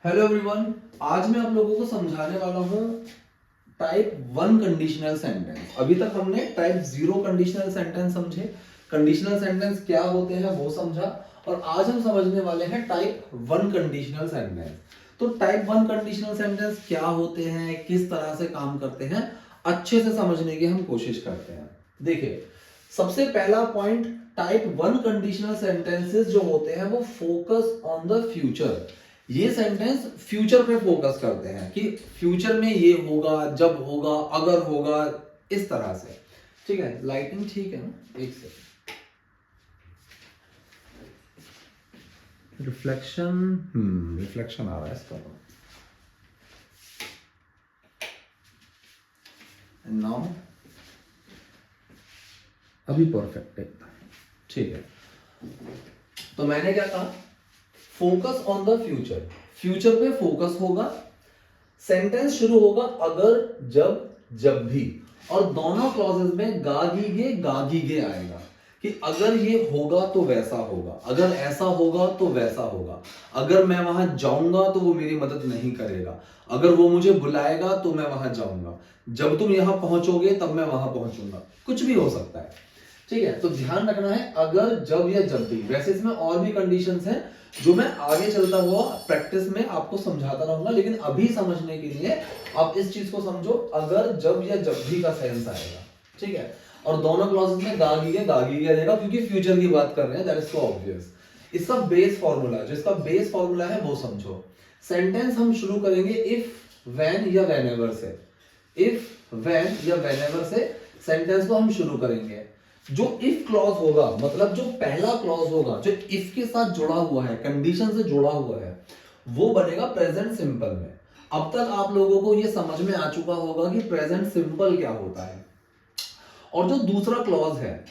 Hello everyone, आज मैं आप लोगों को समझाने वाला हूँ टाइप 1 कंडीशनल सेंटेंस। अभी तक हमने टाइप 0 कंडीशनल सेंटेंस समझे, कंडीशनल सेंटेंस क्या होते हैं वो समझा, और आज हम समझने वाले हैं टाइप 1 कंडीशनल सेंटेंस। तो टाइप 1 कंडीशनल सेंटेंस क्या होते हैं, किस तरह से काम करते हैं, अच्छे से समझने की हम कोशिश करते हैं। देखिए, सबसे पहला पॉइंट, टाइप 1 कंडीशनल सेंटेंसेस जो होते हैं वो फोकस ऑन द फ्यूचर। ये सेंटेंस फ्यूचर पे फोकस करते हैं कि फ्यूचर में ये होगा, जब होगा, अगर होगा, इस तरह से। ठीक है, लाइटिंग ठीक है ना? एक सेकंड, रिफ्लेक्शन आ रहा है इसका। नाउ अभी परफेक्ट है, ठीक है। तो मैंने क्या कहा, focus on the future, future पे फोकस होगा। सेंटेंस शुरू होगा अगर, जब, जब भी, और दोनों क्लॉजेस में गागीगे आएगा कि अगर ये होगा तो वैसा होगा, अगर ऐसा होगा तो वैसा होगा, अगर मैं वहां जाऊंगा तो वो मेरी मदद नहीं करेगा, अगर वो मुझे बुलाएगा तो मैं वहां जाऊंगा, जब तुम यहां पहुंचोगे तब मैं वहां पहुंचूंगा, कुछ भी हो सकता है। ठीक है, तो ध्यान रखना है अगर, जब या जब भी। वैसे इसमें और भी कंडीशंस हैं जो मैं आगे चलता हुआ प्रैक्टिस में आपको समझाता रहूंगा, लेकिन अभी समझने के लिए आप इस चीज को समझो, अगर, जब या जब भी का सेंस आएगा। ठीक है, और दोनों क्लॉजेस में गागी रहेगा क्योंकि फ्यूचर की बात कर रहे हैं, दैट इज सो ऑब्वियस। इसका बेस फॉर्मूला, जिसका बेस फॉर्मूला है वो समझो। सेंटेंस हम शुरू करेंगे इफ, व्हेन या व्हेनेवर से। इफ, व्हेन या व्हेनेवर से सेंटेंस को हम शुरू करेंगे। जो इफ क्लॉज होगा, मतलब जो पहला क्लॉज होगा जो इफ के साथ जुड़ा हुआ है, कंडीशन से जुड़ा हुआ है, वो बनेगा प्रेजेंट सिंपल में। अब तक आप लोगों को ये समझ में आ चुका होगा कि प्रेजेंट सिंपल क्या होता है। और जो दूसरा क्लॉज है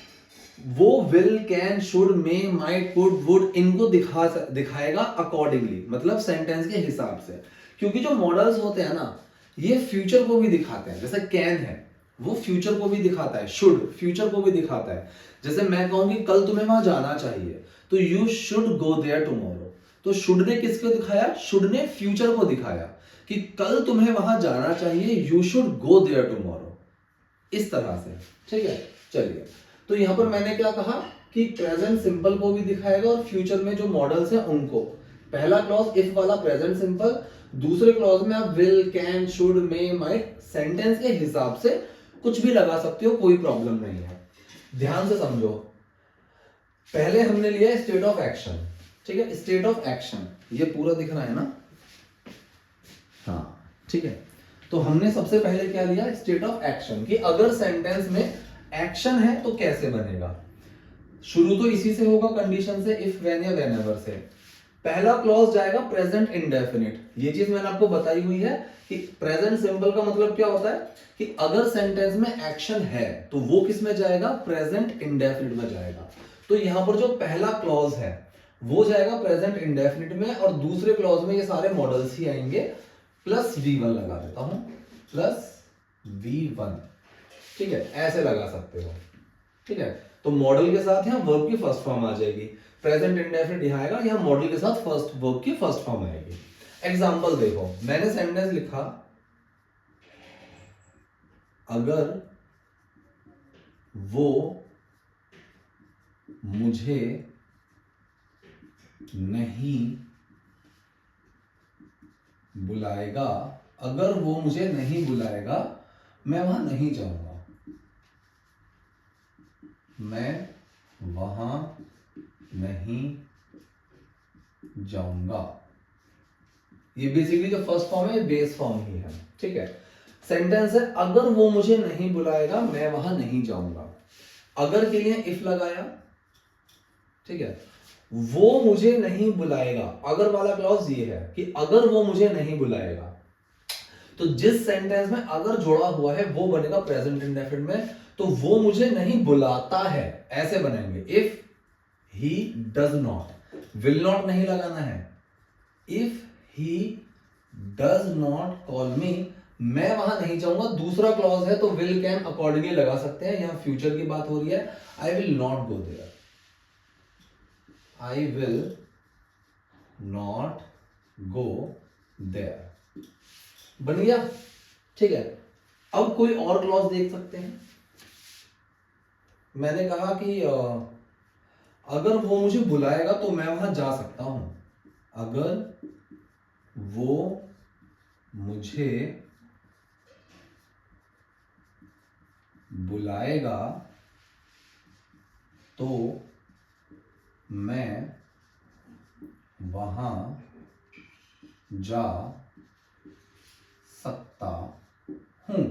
वो will, can, should, may, might, could, would, इनको दिखाएगा अकॉर्डिंगली, मतलब सेंटेंस के हिसाब से। क्योंकि जो मॉडल्स होते हैं ना, ये फ्यूचर को भी दिखाते हैं। जैसे कैन है, वो फ्यूचर को भी दिखाता है, शुड फ्यूचर को भी दिखाता है। जैसे मैं कहूंगी कल तुम्हें वहां जाना चाहिए, तो you should go there tomorrow. तो शुड ने किसको दिखाया? शुड ने फ्यूचर को दिखाया कि कल तुम्हें वहां जाना चाहिए, you should go there tomorrow, इस तरह से। ठीक है, चलिए। तो यहां पर मैंने क्या कहा कि प्रेजेंट सिंपल को भी दिखाएगा और फ्यूचर में जो मॉडल्स हैं उनको। पहला क्लॉज इफ वाला प्रेजेंट सिंपल, दूसरे क्लॉज में आप will, can, should, may, might, sentence के हिसाब से कुछ भी लगा सकते हो, कोई प्रॉब्लम नहीं है। ध्यान से समझो। पहले हमने लिया स्टेट ऑफ एक्शन। ठीक है, स्टेट ऑफ एक्शन ये पूरा दिख रहा है ना? हाँ, ठीक है। तो हमने सबसे पहले क्या लिया? स्टेट ऑफ एक्शन, कि अगर सेंटेंस में एक्शन है तो कैसे बनेगा। शुरू तो इसी से होगा, कंडीशन से, इफ, व्हेन या व्हेनेवर से। पहला क्लॉज जाएगा प्रेजेंट इंडेफिनिट। ये चीज मैंने आपको बताई हुई है कि प्रेजेंट सिंपल का मतलब क्या होता है कि अगर सेंटेंस में एक्शन है तो वो किस में जाएगा? प्रेजेंट इंडेफिनिट में जाएगा। तो यहां पर जो पहला क्लॉज है वो जाएगा प्रेजेंट इंडेफिनिट में, और दूसरे क्लॉज में ये सारे मॉडल्स ही आएंगे। प्लस V1 लगा देता हूं, प्लस V1। ठीक है, ऐसे लगा सकते हो। ठीक है, तो मॉडल के साथ यहां वर्ब की फर्स्ट फॉर्म आ जाएगी। प्रेजेंट इंडेफिनिट यहां आएगा, यहां मॉडल के साथ फर्स्ट वर्ब की फर्स्ट फॉर्म आएगी। एग्जांपल देखो, मैंने सेंटेंस लिखा अगर वो मुझे नहीं बुलाएगा, अगर वो मुझे नहीं बुलाएगा मैं वहां नहीं जाऊंगा, मैं वहां नहीं जाऊंगा। ये बेसिकली जो फर्स्ट फॉर्म है बेस फॉर्म ही है। ठीक है, सेंटेंस है अगर वो मुझे नहीं बुलाएगा मैं वहां नहीं जाऊंगा। अगर के लिए इफ लगाया। ठीक है, वो मुझे नहीं बुलाएगा, अगर वाला क्लॉज ये है कि अगर वो मुझे नहीं बुलाएगा, तो जिस सेंटेंस में अगर जोड़ा हुआ है वो बनेगा प्रेजेंट इंडेफिनिट में। तो वो मुझे नहीं बुलाता है, ऐसे बनेंगे। If he does not, will not नहीं लगाना है। If he does not call मी, मैं वहां नहीं जाऊंगा। दूसरा क्लॉज है तो विल, कैन, अकॉर्डिंगली लगा सकते हैं, यहां फ्यूचर की बात हो रही है। I will not go there, I will not go there. बन गया, ठीक है। अब कोई और क्लॉज देख सकते हैं। मैंने कहा कि अगर वो मुझे बुलाएगा तो मैं वहां जा सकता हूं। अगर वो मुझे बुलाएगा तो मैं वहां जा सकता हूं।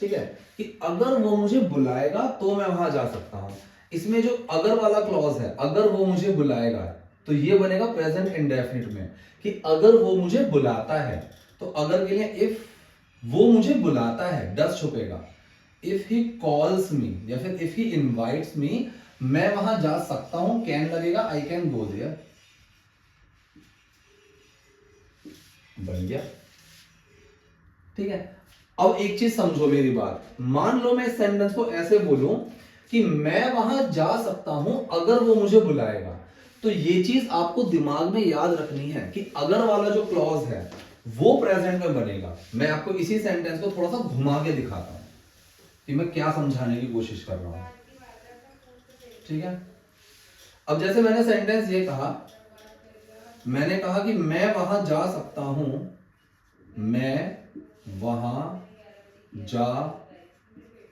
ठीक है, कि अगर वो मुझे बुलाएगा तो मैं वहां जा सकता हूं। इसमें जो अगर वाला क्लॉज है, अगर वो मुझे बुलाएगा, तो ये बनेगा प्रेजेंट इंडेफिनिट में कि अगर वो मुझे बुलाता है। तो अगर के लिए इफ वो मुझे बुलाता है, डस छुपेगा। इफ ही कॉल्स मी या फिर इफ ही इनवाइट्स मी, मैं वहां जा सकता हूं, कैन लगेगा, आई कैन गो देयर। बन गया, ठीक है। अब एक चीज समझो मेरी बात, मान लो मैं इस सेंटेंस को ऐसे बोलूं कि मैं वहां जा सकता हूं अगर वो मुझे बुलाएगा। तो ये चीज आपको दिमाग में याद रखनी है कि अगर वाला जो क्लॉज है वो प्रेजेंट में बनेगा। मैं आपको इसी सेंटेंस को थोड़ा सा घुमा के दिखाता हूं कि मैं क्या समझाने की कोशिश कर रहा हूं, ठीक है। अब जैसे मैंने सेंटेंस ये कहा, मैंने कहा कि मैं वहां जा सकता हूं, मैं वहां जा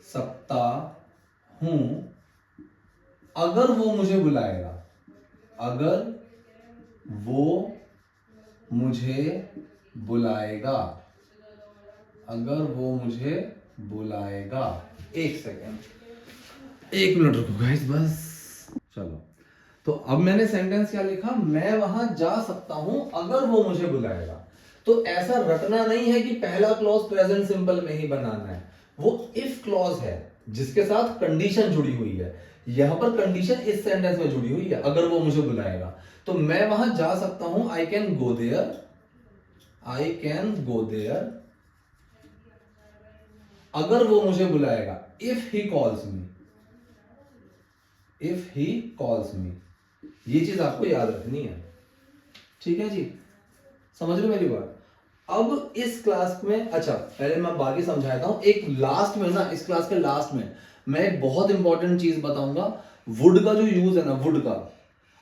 सकता हूं अगर वो मुझे बुलाएगा। अगर वो मुझे बुलाएगा, अगर वो मुझे बुलाएगा। एक सेकेंड, 1 मिनट रुको गाइस बस। चलो, तो अब मैंने सेंटेंस क्या लिखा, मैं वहां जा सकता हूं अगर वो मुझे बुलाएगा। तो ऐसा रटना नहीं है कि पहला क्लॉज प्रेजेंट सिंपल में ही बनाना है। वो इफ क्लॉज है जिसके साथ कंडीशन जुड़ी हुई है। यहां पर कंडीशन इस सेंटेंस में जुड़ी हुई है, अगर वो मुझे बुलाएगा। तो मैं वहां जा सकता हूं, I can go there, I can go there अगर वो मुझे बुलाएगा। If he calls me, if he calls me, ये चीज आपको याद रखनी है, ठीक है जी। समझ रहे हो मेरी बात। अब इस क्लास में, अच्छा पहले मैं बाकी समझाता हूं। एक लास्ट में ना, इस क्लास के लास्ट में मैं एक बहुत इंपॉर्टेंट चीज बताऊंगा। वुड का जो यूज है ना, वुड का,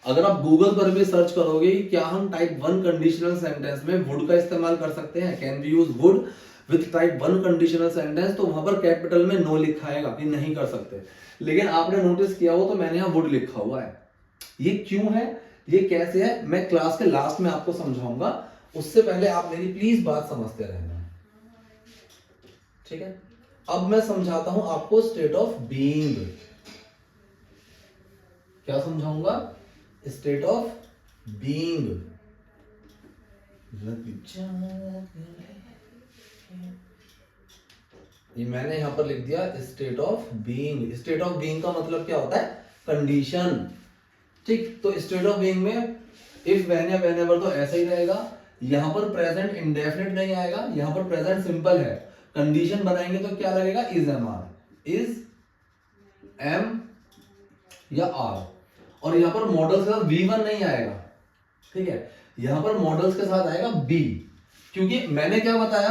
अगर आप गूगल पर भी सर्च करोगे क्या हम टाइप 1 कंडीशनल सेंटेंस में वुड का इस्तेमाल कर सकते हैं, can we use would with type 1 conditional sentence, तो वहां पर कैपिटल में नो लिखा आएगा कि नहीं कर सकते। लेकिन आपने नोटिस किया हो तो मैंने यहां वुड लिखा हुआ है। ये क्यों है, ये कैसे है, मैं क्लास के लास्ट में आपको समझाऊंगा। उससे पहले आप मेरी प्लीज बात समझते रहना, ठीक है। अब मैं समझाता हूं आपको स्टेट ऑफ बीइंग। क्या समझाऊंगा, स्टेट ऑफ बीइंग। ये मैंने यहां पर लिख दिया state of being. State of being का मतलब क्या होता है, कंडीशन, ठीक। तो स्टेट ऑफ बीइंग में इफ, व्हेन या व्हेनेवर तो ऐसा ही रहेगा। यहां पर प्रेजेंट इंडेफिनिट नहीं आएगा, यहां पर प्रेजेंट सिंपल है। कंडीशन बनाएंगे तो क्या लगेगा, is am are, is am या आर। और यहां पर मॉडल्स के साथ V1 नहीं आएगा, ठीक है। यहां पर मॉडल्स के साथ आएगा बी, क्योंकि मैंने क्या बताया,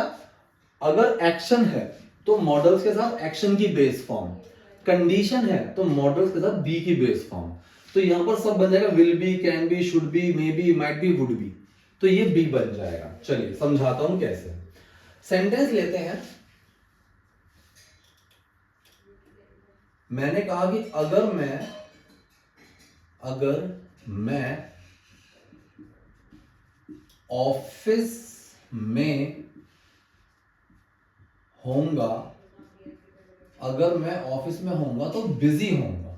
अगर एक्शन है तो मॉडल्स के साथ एक्शन की बेस फॉर्म, कंडीशन है तो मॉडल्स के साथ बी की बेस फॉर्म। तो यहां पर सब बन जाएगा, will be, can be, should be, may be, might be, would be. तो ये बी बन जाएगा। चलिए समझाता हूं कैसे। सेंटेंस लेते हैं। मैंने कहा कि अगर मैं ऑफिस में होऊंगा, अगर मैं ऑफिस में होऊंगा तो बिजी होऊंगा,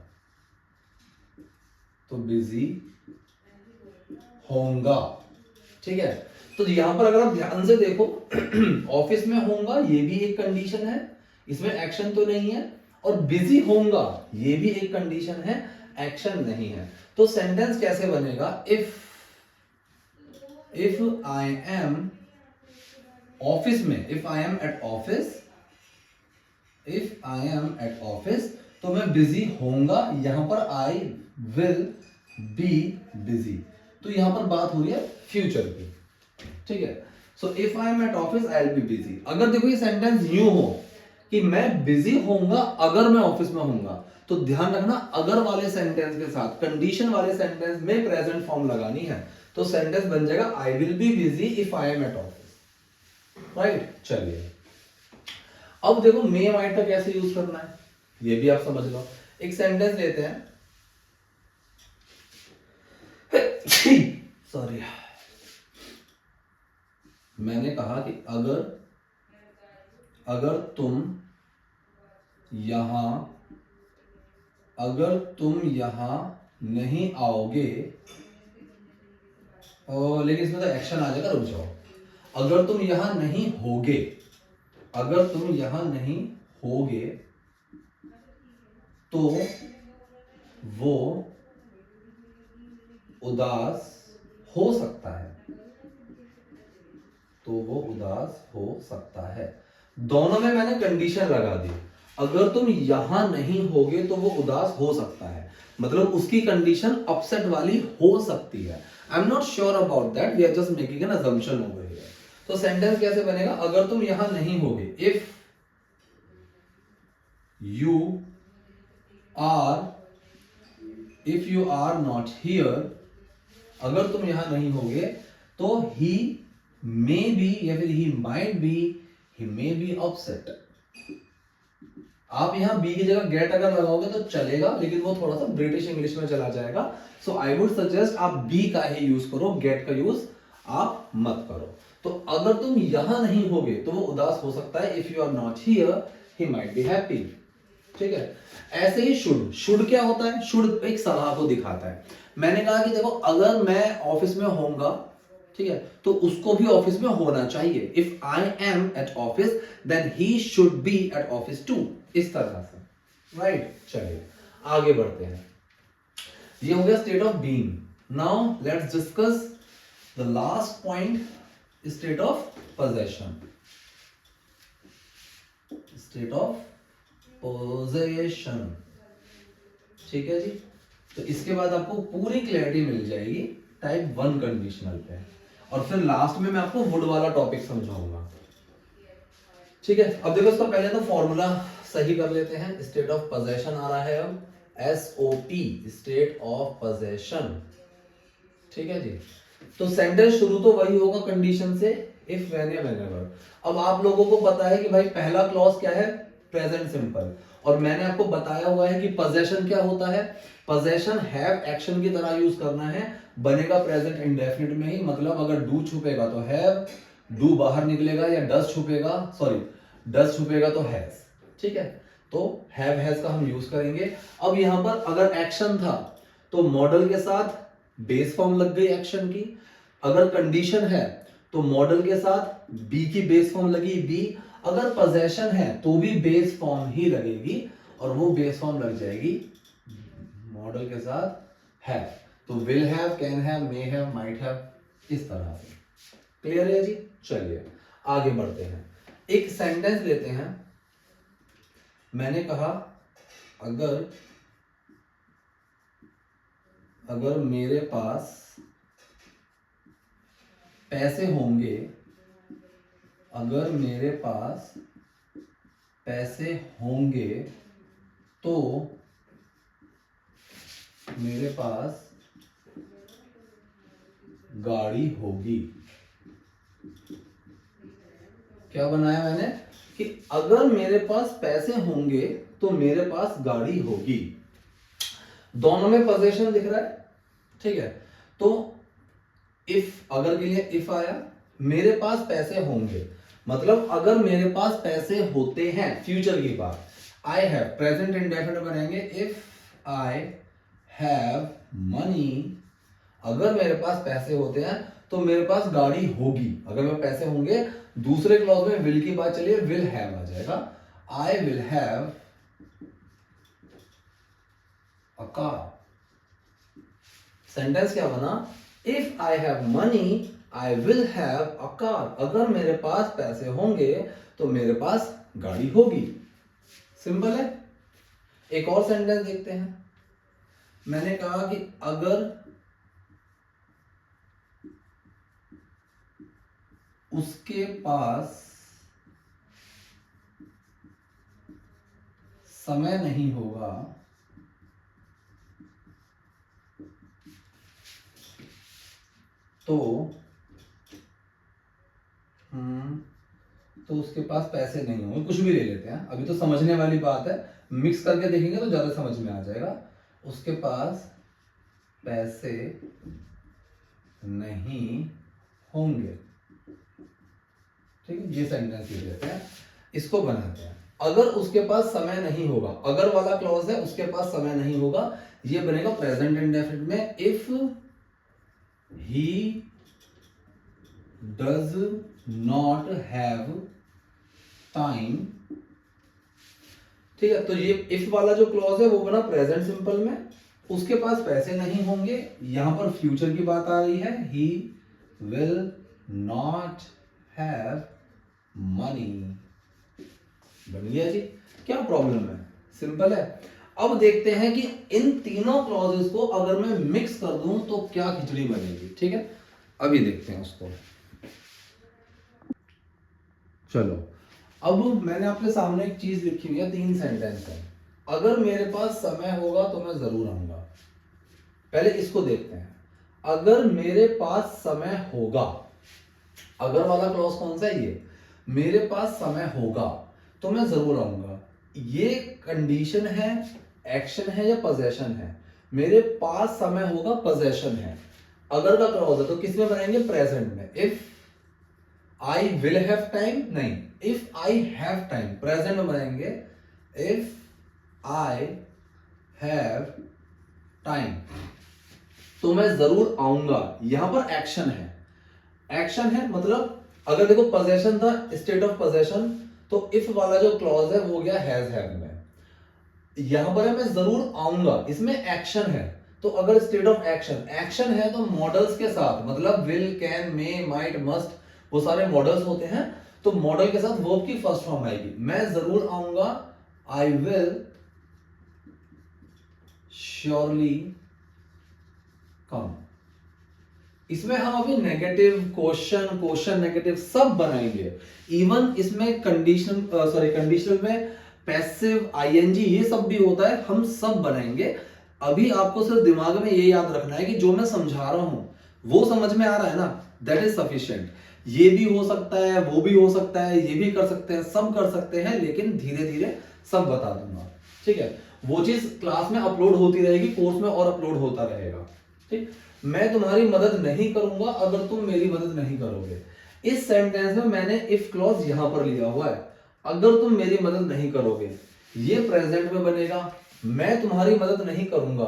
तो बिजी होऊंगा, ठीक है। तो यहां पर अगर आप ध्यान से देखो, ऑफिस में होऊंगा ये भी एक कंडीशन है, इसमें एक्शन तो नहीं है। और बिजी होऊंगा ये भी एक कंडीशन है, एक्शन नहीं है। तो सेंटेंस कैसे बनेगा, इफ आई एम ऑफिस में, if I am at office, if I am at office, तो मैं बिजी होऊंगा। यहां पर आई विल बी बिजी, तो यहां पर बात हो रही है फ्यूचर की, ठीक है। So if I am at office I will be busy. अगर देखो ये सेंटेंस यूं हो कि मैं बिजी होऊंगा अगर मैं ऑफिस में होऊंगा, तो ध्यान रखना अगर वाले सेंटेंस के साथ कंडीशन वाले सेंटेंस में प्रेजेंट फॉर्म लगानी है, तो सेंटेंस बन जाएगा I will be busy if I am at office. Right, चलिए अब देखो मे माइट का कैसे यूज करना है ये भी आप समझ लो। एक सेंटेंस लेते हैं, सॉरी, मैंने कहा कि अगर तुम यहां नहीं आओगे, और लेकिन इसमें तो एक्शन आ जाएगा, रुक जाओ। अगर तुम यहां नहीं होगे तो वो उदास हो सकता है। दोनों में मैंने कंडीशन लगा दी। अगर तुम यहां नहीं होगे तो वो उदास हो सकता है, मतलब उसकी कंडीशन अपसेट वाली हो सकती है। I am not sure about that, we are just making an assumption over here. तो सेंटेंस कैसे बनेगा, अगर तुम यहां नहीं होगे, if you are not here, अगर तुम यहां नहीं होगे तो ही मे बी या फिर ही might B, he may be upset. आप यहां बी की जगह गेट अगर लगाओगे तो चलेगा, लेकिन वो थोड़ा सा ब्रिटिश इंग्लिश में चला जाएगा। सो आई वुड सजेस्ट आप बी का ही यूज करो, गेट का यूज आप मत करो। तो अगर तुम यहां नहीं होगे तो वो उदास हो सकता है, if you are not here he might be happy. ठीक है, ऐसे ही शुड क्या होता है, शुड एक सलाह को दिखाता है। मैंने कहा कि देखो अगर मैं ऑफिस में होऊंगा, ठीक है, तो उसको भी ऑफिस में होना चाहिए। If I am at office then he should be at office too, इस तरह से। राइट, चलिए आगे बढ़ते हैं। ये हो गया state of being. Now let's discuss the last point, state of possession. State of possession, ठीक है जी। तो इसके बाद आपको पूरी क्लैरिटी मिल जाएगी टाइप 1 कंडीशनल पे, और फिर लास्ट में मैं आपको वुड वाला टॉपिक समझाऊंगा। ठीक है, अब देखो इसका पहले तो फॉर्मूला सही कर लेते हैं। स्टेट ऑफ पोजेशन आ रहा है अब SOP, स्टेट ऑफ पोजेशन। ठीक है जी, तो सेंटेंस शुरू तो वही होगा कंडीशन से, इफ व्हेन या व्हेनेवर। अब आप लोगों को पता है कि भाई पहला क्लॉज क्या है, प्रेजेंट सिंपल, और मैंने आपको बताया हुआ है कि पोजेशन क्या होता है। पोजेशन हैव एक्शन की तरह यूज करना है, बनेगा प्रेजेंट इंडेफिनिट में ही, मतलब अगर डू छुपेगा तो हैव, डू बाहर निकलेगा या डस छुपेगा, सॉरी डस छुपेगा तो हैज। ठीक है, तो हैव हैज का हम यूज करेंगे। अब यहां पर अगर एक्शन था तो मॉडल के साथ बेस फॉर्म लग गई एक्शन की। अगर कंडीशन है तो मॉडल के साथ बी की बेस फॉर्म लगी बी। अगर पोजेशन है तो भी बेस फॉर्म ही लगेगी, और वो बेस फॉर्म लग जाएगी मॉडल के साथ है। तो will have, can have, may have, might have, इस तरह से। क्लियर है जी, चलिए आगे बढ़ते हैं। एक सेंटेंस लेते हैं। मैंने कहा अगर मेरे पास पैसे होंगे, अगर मेरे पास पैसे होंगे तो मेरे पास गाड़ी होगी। क्या बनाया मैंने कि अगर मेरे पास पैसे होंगे तो मेरे पास गाड़ी होगी। दोनों में पोजीशन दिख रहा है, ठीक है। तो इफ, अगर के लिए इफ आया, मेरे पास पैसे होंगे मतलब अगर मेरे पास पैसे होते हैं, फ्यूचर की बात। आई हैव, प्रेजेंट इंडेफिनिट बनाएंगे, इफ आई हैव मनी, अगर मेरे पास पैसे होते हैं तो मेरे पास गाड़ी होगी। अगर मेरे पैसे होंगे, दूसरे क्लॉज में विल की बात चलिए, विल हैव आ जाएगा। आई will have a car. Sentence क्या बना, if I have money I will have a car. अगर मेरे पास पैसे होंगे तो मेरे पास गाड़ी होगी। सिंपल है। एक और सेंटेंस देखते हैं। मैंने कहा कि उसके पास समय नहीं होगा तो तो उसके पास पैसे नहीं होंगे, कुछ भी ले लेते हैं, अभी तो समझने वाली बात है, मिक्स करके देखेंगे तो ज्यादा समझ में आ जाएगा। उसके पास पैसे नहीं होंगे, ठीक है, ये सेंटेंस ले लेते हैं, इसको बनाते हैं। अगर उसके पास समय नहीं होगा, अगर वाला क्लॉज है, उसके पास समय नहीं होगा, ये बनेगा प्रेजेंट इंडेफिनिट में, if he does not have time, ठीक है। तो ये इफ वाला जो क्लॉज है वो बना प्रेजेंट सिंपल में, उसके पास पैसे नहीं होंगे, यहां पर फ्यूचर की बात आ रही है, he will not have money. बन गया जी, क्या प्रॉब्लम है, सिंपल है। अब देखते हैं कि इन तीनों क्लॉजेस को अगर मैं मिक्स कर दूं तो क्या खिचड़ी बनेगी, ठीक है, अभी देखते हैं उसको। चलो, अब मैंने आपके सामने एक चीज लिखी हुई है, 3 सेंटेंस है। अगर मेरे पास समय होगा तो मैं जरूर आऊंगा, पहले इसको देखते हैं। अगर मेरे पास समय होगा, अगर वाला क्लॉज कौन सा है, ये मेरे पास समय होगा तो मैं जरूर आऊंगा, ये कंडीशन है, एक्शन है या पोजेशन है? मेरे पास समय होगा पोजेशन है, अगर का क्लॉज है तो किस में बनाएंगे, प्रेजेंट में। If I will have time नहीं, if I have time, present में बनाएंगे, इफ आई हैव टाइम तो मैं जरूर आऊंगा, यहां पर एक्शन है, एक्शन है मतलब अगर देखो पोजेशन था, स्टेट ऑफ पोजेशन, तो इफ वाला जो क्लॉज है वो गया हैज हैव में, यहां पर है मैं जरूर आऊंगा, इसमें एक्शन है, तो अगर स्टेट ऑफ एक्शन, एक्शन है तो मॉडल्स के साथ, मतलब will, can, may, might, must, वो सारे मॉडल्स होते हैं, तो मॉडल के साथ वर्ब की फर्स्ट फॉर्म आएगी, मैं जरूर आऊंगा, आई विल श्योरली कम। इसमें हम अभी नेगेटिव, क्वेश्चन नेगेटिव सब बनाएंगे, इवन इसमें कंडीशनल में पैसिव, आईएनजी, ये सब भी होता है, हम सब बनाएंगे। अभी आपको सिर्फ दिमाग में ये याद रखना है कि जो मैं समझा रहा हूं वो समझ में आ रहा है ना, दैट इज सफिशिएंट। ये भी हो सकता है, वो भी हो सकता है, ये भी कर सकते हैं, सब कर सकते हैं, लेकिन धीरे धीरे सब बता दूंगा, ठीक है। वो चीज क्लास में अपलोड होती रहेगी, कोर्स में और अपलोड होता रहेगा, ठीक। मैं तुम्हारी मदद नहीं करूंगा अगर तुम मेरी मदद नहीं करोगे। इस सेंटेंस में मैंने इफ क्लॉज यहां पर लिया हुआ है, अगर तुम मेरी मदद नहीं करोगे, ये प्रेजेंट में बनेगा, मैं तुम्हारी मदद नहीं करूंगा,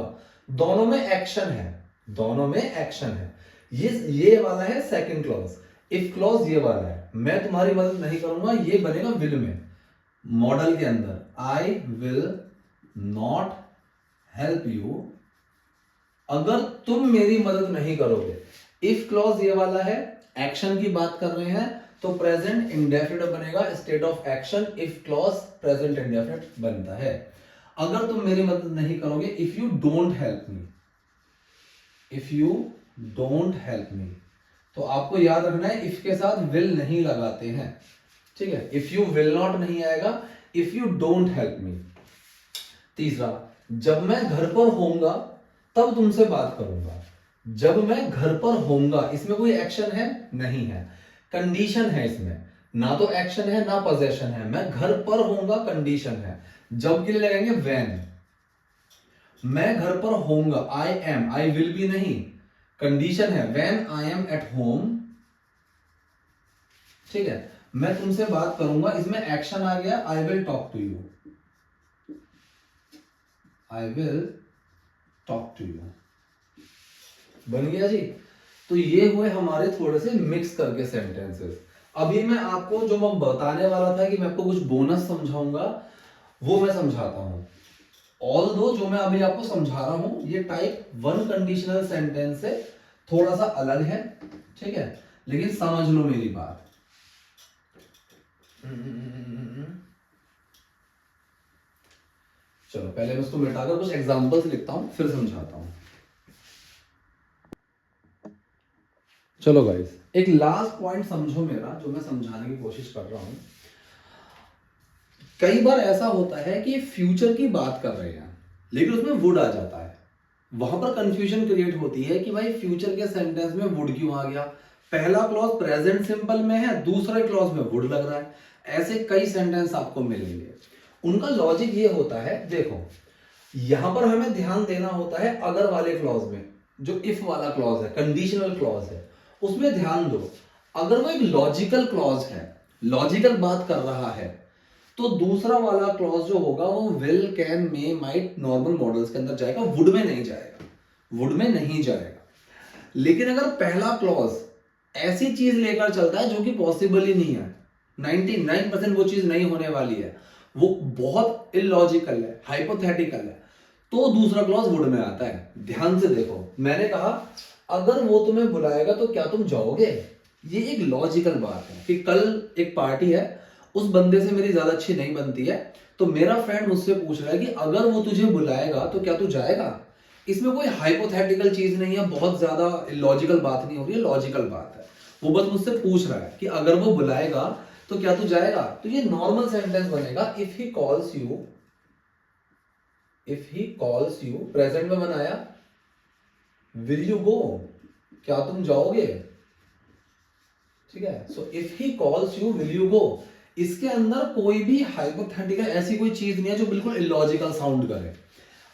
दोनों में एक्शन है, दोनों में एक्शन है। ये वाला है सेकंड क्लॉज, इफ क्लॉज ये वाला है, मैं तुम्हारी मदद नहीं करूंगा, ये बनेगा विल में, मॉडल के अंदर, आई विल नॉट हेल्प यू अगर तुम मेरी मदद नहीं करोगे। इफ क्लॉज ये वाला है, एक्शन की बात कर रहे हैं, तो प्रेजेंट इंडेफिनिट बनेगा, state of action, if clause present indefinite बनता है। अगर तुम मेरी मदद नहीं करोगे, if you don't help me, if you don't help me, तो आपको याद रखना है इफ के साथ विल नहीं लगाते हैं, ठीक है। इफ यू विल नॉट नहीं आएगा, if you don't help me. तीसरा, जब मैं घर पर होऊंगा तब तुमसे बात करूंगा, जब मैं घर पर होऊंगा, इसमें कोई एक्शन है नहीं है, कंडीशन है इसमें, ना तो एक्शन है ना पोजेशन है, मैं घर पर होऊंगा कंडीशन है, जब के लिए लगाएंगे व्हेन, मैं घर पर होऊंगा, I am, I will be नहीं, कंडीशन है when I am at home, ठीक है। मैं तुमसे बात करूंगा, इसमें एक्शन आ गया, I will talk to you, I will talk to you, बन गया जी। तो ये हुए हमारे थोड़े से मिक्स करके सेंटेंसेस। अभी मैं आपको जो मैं बताने वाला था कि मैं आपको कुछ बोनस समझाऊंगा, वो मैं समझाता हूं। ऑल दो जो मैं अभी आपको समझा रहा हूं ये टाइप 1 कंडीशनल सेंटेंस से थोड़ा सा अलग है, ठीक है, लेकिन समझ लो मेरी बात। चलो पहले मैं उसको मिटाकर कुछ एग्जांपल्स लिखता हूं, फिर समझाता हूं। चलो गाइस, एक लास्ट पॉइंट समझो मेरा, जो मैं समझाने की कोशिश कर रहा हूं। कई बार ऐसा होता है कि फ्यूचर की बात कर रहे हैं लेकिन उसमें वुड आ जाता है, वहां पर कंफ्यूजन क्रिएट होती है कि भाई फ्यूचर के सेंटेंस में वुड क्यों आ गया। पहला क्लॉज प्रेजेंट सिंपल में है, दूसरे क्लॉज में वुड लग रहा है। ऐसे कई सेंटेंस आपको मिलेंगे। उनका लॉजिक ये होता है, देखो यहां पर हमें ध्यान देना होता है अगर वाले क्लॉज में, जो इफ वाला क्लॉज है, कंडीशनल क्लॉज है, उसमें ध्यान दो। अगर वो एक लॉजिकल क्लॉज है, लॉजिकल बात कर रहा है, तो दूसरा वाला क्लॉज जो होगा वो will, can, may, might, normal models के अंदर जाएगा, वुड में नहीं जाएगा, वुड में नहीं जाएगा। लेकिन अगर पहला क्लॉज ऐसी चीज लेकर चलता है जो कि पॉसिबल ही नहीं है, 99% वो चीज नहीं होने वाली है, वो बहुत इलॉजिकल है, हाइपोथेटिकल है, तो दूसरा क्लॉज वुड में आता है। ध्यान से देखो, मैंने कहा अगर वो तुम्हें बुलाएगा तो क्या तुम जाओगे। ये एक लॉजिकल बात है कि कल एक पार्टी है, उस बंदे से मेरी ज्यादा अच्छी नहीं बनती है, तो मेरा फ्रेंड मुझसे पूछ रहा है कि अगर वो तुझे बुलाएगा तो क्या तू जाएगा। इसमें कोई हाइपोथेटिकल चीज नहीं है, बहुत ज्यादा लॉजिकल बात नहीं हो रही है, लॉजिकल बात है। वो बस मुझसे पूछ रहा है कि अगर वो बुलाएगा तो क्या तू जाएगा। तो ये नॉर्मल सेंटेंस बनेगा, if he calls you, if he calls you, present में बनाया, विल यू गो, क्या तुम जाओगे। ठीक है, so if he calls you will you go, इसके अंदर कोई भी हाइपोथेटिकल ऐसी कोई चीज नहीं है जो बिल्कुल इलॉजिकल साउंड करे।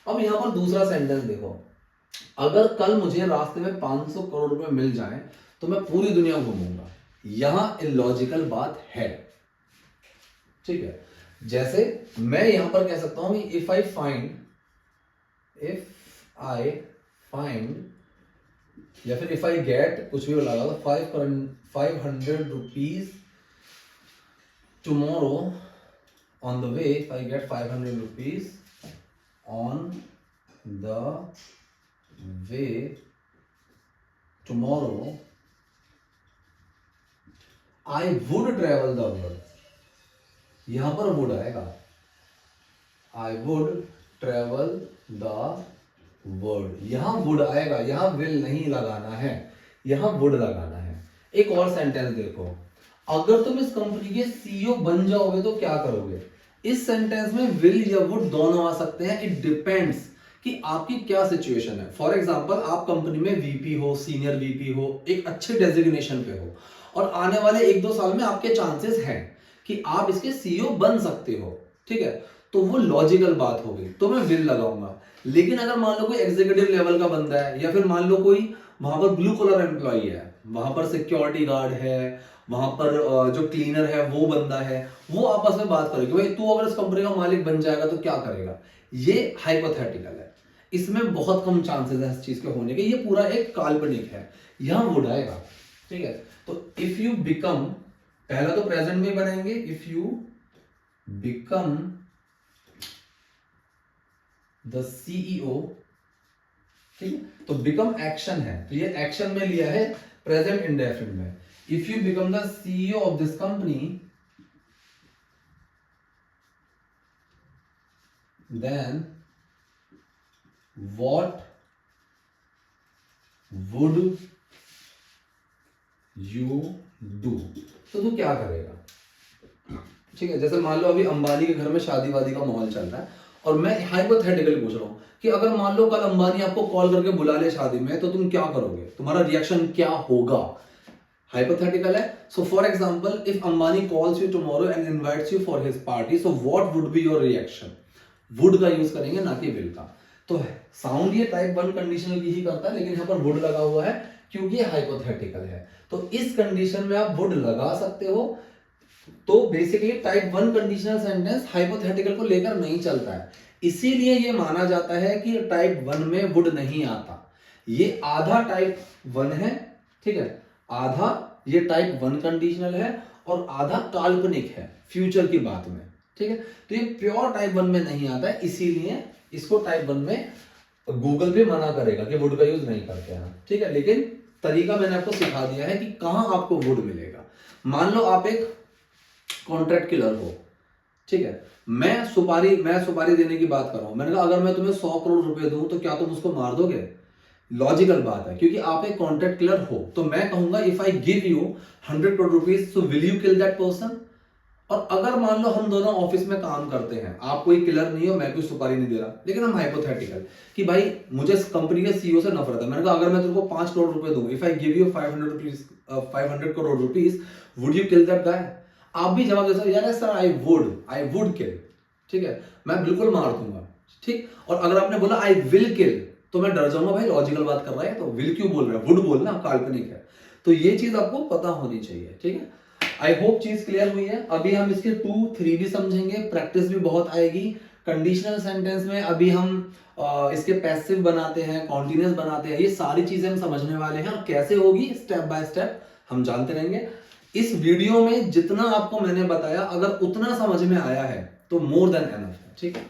अब यहां पर दूसरा सेंटेंस देखो, अगर कल मुझे रास्ते में 500 करोड़ रुपए मिल जाए तो मैं पूरी दुनिया घूमूंगा। यहां इलॉजिकल बात है। ठीक है, जैसे मैं यहां पर कह सकता हूं कि इफ आई फाइंड या फिर इफ आई गेट, कुछ भी लगा तो 500 rupees tomorrow on the way, if I get 500 rupees on the way tomorrow, I would travel the world. यहां पर वुड आएगा, I would travel the world, यहां वुड आएगा, यहां विल नहीं लगाना है, यहां वुड लगाना है। एक और सेंटेंस देखो, अगर तुम इस कंपनी के सीईओ बन जाओगे तो क्या करोगे। इस सेंटेंस में विल या वुड दोनों आ सकते हैं, इट डिपेंड्स कि आपकी क्या सिचुएशन है। फॉर एग्जांपल, आप कंपनी में वीपी हो, सीनियर वीपी हो, एक अच्छे डेजिग्नेशन पे हो, और आने वाले 1-2 साल में आपके चांसेस हैं कि आप इसके सीईओ बन सकते हो। ठीक है, तो वो लॉजिकल बात हो गई, तो मैं विल लगाऊंगा। लेकिन अगर मान लो कोई एग्जीक्यूटिव लेवल का बंदा है, या फिर मान लो कोई वहां पर ब्लू कलर एम्प्लॉई है, वहां पर सिक्योरिटी गार्ड है, वहां पर जो क्लीनर है वो बंदा है, वो आपस में बात करेगी, भाई तू अगर इस कंपनी का मालिक बन जाएगा तो क्या करेगा। ये हाइपोथेटिकल है, इसमें बहुत कम चांसेस है इस चीज के होने के, ये पूरा एक काल्पनिक है, यहां वुड आएगा। ठीक है, तो इफ यू बिकम, पहला तो प्रेजेंट में बनाएंगे, if you become the CEO. ठीक है, तो बिकम एक्शन है, तो ये एक्शन में लिया है प्रेजेंट इंडेफिनिट में। If you become the CEO of this company, then what would you do, तो तू क्या करेगा। ठीक है, जैसे मान लो अभी अंबानी के घर में शादी वादी का माहौल चल रहा है, और मैं हाइपोथेटिकली पूछ रहा हूं कि अगर मान लो कल अंबानी आपको कॉल करके बुला ले शादी में, तो तुम क्या करोगे, तुम्हारा रिएक्शन क्या होगा। हाइपोथेटिकल है। So for example, if Ambani calls you tomorrow and invites you for his party, so what would be your reaction. Would का यूज करेंगे, ना कि विल का। तो साउंड ये टाइप 1 कंडीशनल की ही करता है, लेकिन यहां पर वुड लगा हुआ है क्योंकि ये हाइपोथेटिकल है। तो इस कंडीशन में आप वुड लगा सकते हो। तो basically type 1 conditional sentence hypothetical को लेकर नहीं चलता है, इसीलिए ये माना जाता है कि टाइप 1 में वुड नहीं आता। ये आधा टाइप 1 है, ठीक है, आधा ये टाइप 1 कंडीशनल है, और आधा काल्पनिक है फ्यूचर की बात में। ठीक है, तो ये प्योर टाइप 1 में नहीं आता है, इसीलिए इसको टाइप 1 में गूगल पे मना करेगा कि वुड का यूज नहीं करते हैं। ठीक है, लेकिन तरीका मैंने आपको सिखा दिया है कि कहां आपको वुड मिलेगा। मान लो आप एक कॉन्ट्रैक्ट किलर हो, ठीक है, मैं सुपारी देने की बात कर रहा हूं। मैंने कहा अगर मैं तुम्हें 100 करोड़ रुपए दूं तो क्या तुम उसको मार दोगे। लॉजिकल बात है, क्योंकि आप एक कॉन्ट्रैक्ट किलर हो, तो मैं कहूंगा if I give you 100 crore rupees, so will you kill that person? और अगर मान लो हम दोनों ऑफिस में काम करते हैं, आप कोई किलर नहीं हो, मैं कोई सुपारी नहीं दे रहा, लेकिन हम हाइपोथेटिकल कि भाई मुझे इस कंपनी के सीईओ से नफरत है, मैंने कहा अगर मैं तेरे को 5 करोड़ रुपए दूं, if I give you 500 crore rupees, would you kill that guy? आप भी जवाब दे सकते यार सर आई वुड किल, ठीक है, मैं बिल्कुल मार दूंगा, ठीक। और अगर आपने बोला आई विल किल, तो मैं डर जाऊंगा, भाई लॉजिकल बात कर रहा है तो विल क्यों बोल रहा है, वुड बोलना, काल्पनिक है। तो ये चीज आपको पता होनी चाहिए, ठीक है। आई होप चीज क्लियर हुई है। अभी हम इसके 2, 3 भी समझेंगे, प्रैक्टिस भी बहुत आएगी। कंडीशनल सेंटेंस में अभी हम इसके पैसिव बनाते हैं, कॉन्टिन्यूअस बनाते हैं, ये सारी चीजें हम समझने वाले हैं, और कैसे होगी स्टेप बाय स्टेप हम जानते रहेंगे। इस वीडियो में जितना आपको मैंने बताया, अगर उतना समझ में आया है तो मोर देन एनफ है, ठीक है।